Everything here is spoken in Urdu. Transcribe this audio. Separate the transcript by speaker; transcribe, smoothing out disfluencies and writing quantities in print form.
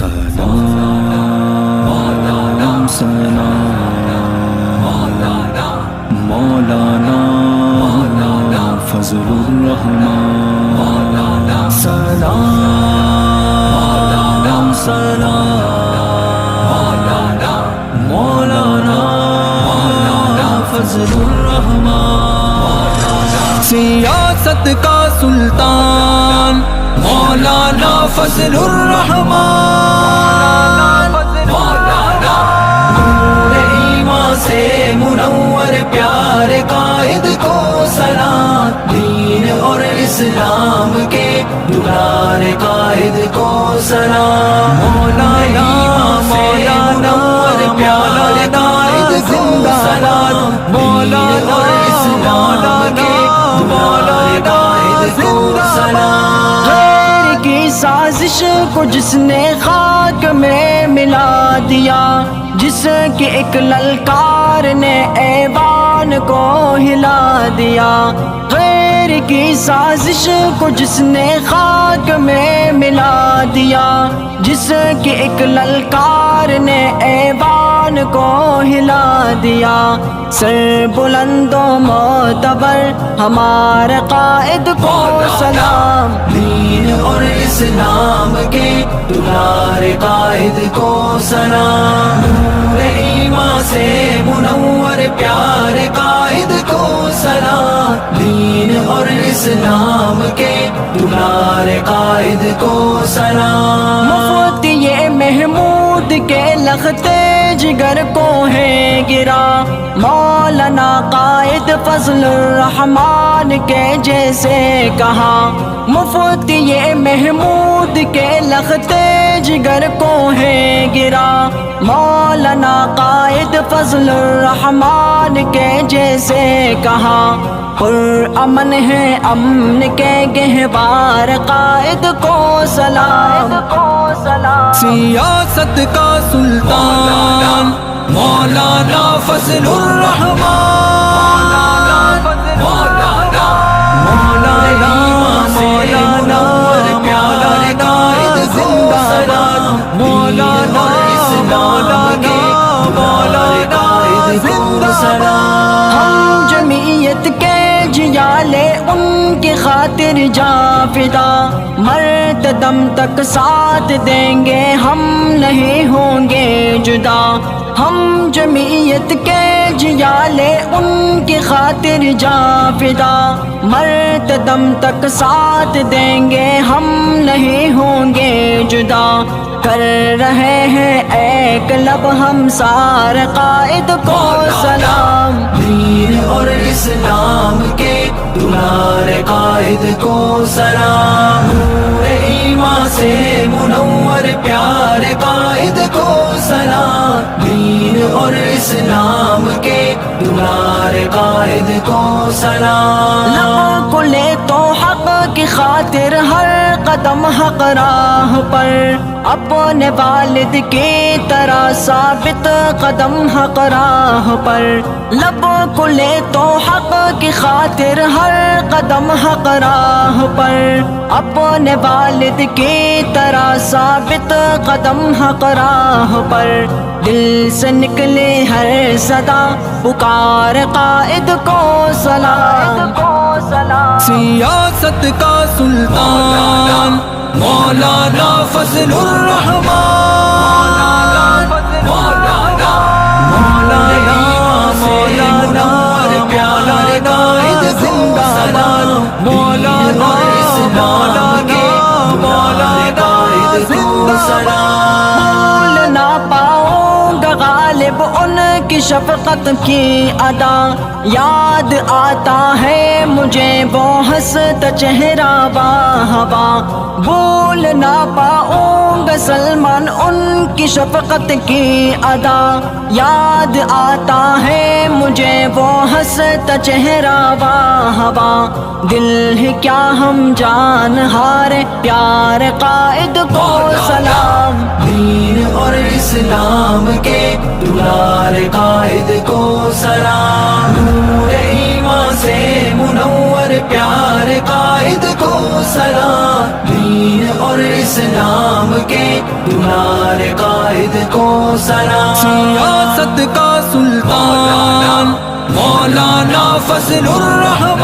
Speaker 1: سلام سلام مولانا فضل الرحمن سلام سلام مولانا فضل الرحمن سیاست کا سلطان مولانا فضل الرحمن نور ایمان سے منور پیارے قائد کو سلام دین اور اسلام کے دلار قائد کو سلام مولانا مولانا پیارے قائد کو سلام مولانا اسلام کے دلار قائد کو سلام سازش کو جس نے خاک میں ملا دیا جس کی ایک للکار نے ایوان کو ہلا دیا غیر کی سازش کو جس نے خاک میں ملا دیا جس کی ایک للکار نے ایوان کو ہلا دیا سر بلند و معتبر ہمارے قائد کو سلام دین اور اسلام کے دلار قائد کو سلام نور ایمان سے منور پیارے قائد کو سلام دین اور اسلام کے دلار قائد کو سلام مفتی محمود کے لختے جگر کو ہے گرا مولانا قائد فضل الرحمن کے جیسے کہا مفتی محمود کے لختے جگر کو ہے گرا مولانا قائد فضل الرحمن کے جیسے کہا پر امن ہے امن کے گہوار قائد کو سلام سیاست کا سلطان مولانا فضل الرحمن مولانا مولانا پیارے قائد کو سلام مولانا مولانا قائد کو سلام ہم جمعیت کے جیالے ان کی خاطر جا فدا مرد دم تک ساتھ دیں گے ہم نہیں ہوں گے جدا ہم جمعیت کے جیالے ان کی خاطر جا فدا مرد دم تک ساتھ دیں گے ہم نہیں ہوں گے جدا کر رہے ہیں ایک لب ہم سارے قائد کو سلام دین اور اسلام کے دلار قائد کو سلام نور ایمان سے منور پیارے قائد کو سلام دین اور اسلام کے دلار قائد کو سلام لبوں کو لے تو حق کی خاطر ہر قدم حق راہ پر اپنے والد کی طرح ثابت قدم حق راہ پر لبوں کو لے تو حق کی خاطر ہر قدم حق راہ پر اپنے والد کی طرح ثابت قدم حق راہ پر دل سے نکلے ہر صدا پکار قائد کو سلام سیاست کا سلطان مولانا فضل الرحمن مولانا مولانا پیارے قائد کو سلام مولانا مولانا قائد کو سلام نہ پاؤں گا غالب ان کی شفقت کی ادا یاد آتا ہے مجھے وہ ہنستا چہرہ باہوا بھول نہ پاؤں گا سلمان ان کی شفقت کی ادا یاد آتا ہے مجھے وہ ہنستا چہرہ باہوا دل ہے کیا ہم جان ہارے پیارے قائد کو سلام دین اور اسلام کے دلار قائد کو سلام نور ایمان سے منور پیارے قائد کو سلام دین اور اسلام کے تمہارے قائد کو سلام.
Speaker 2: سیاست کا سلطان مولانا فضل الرحمان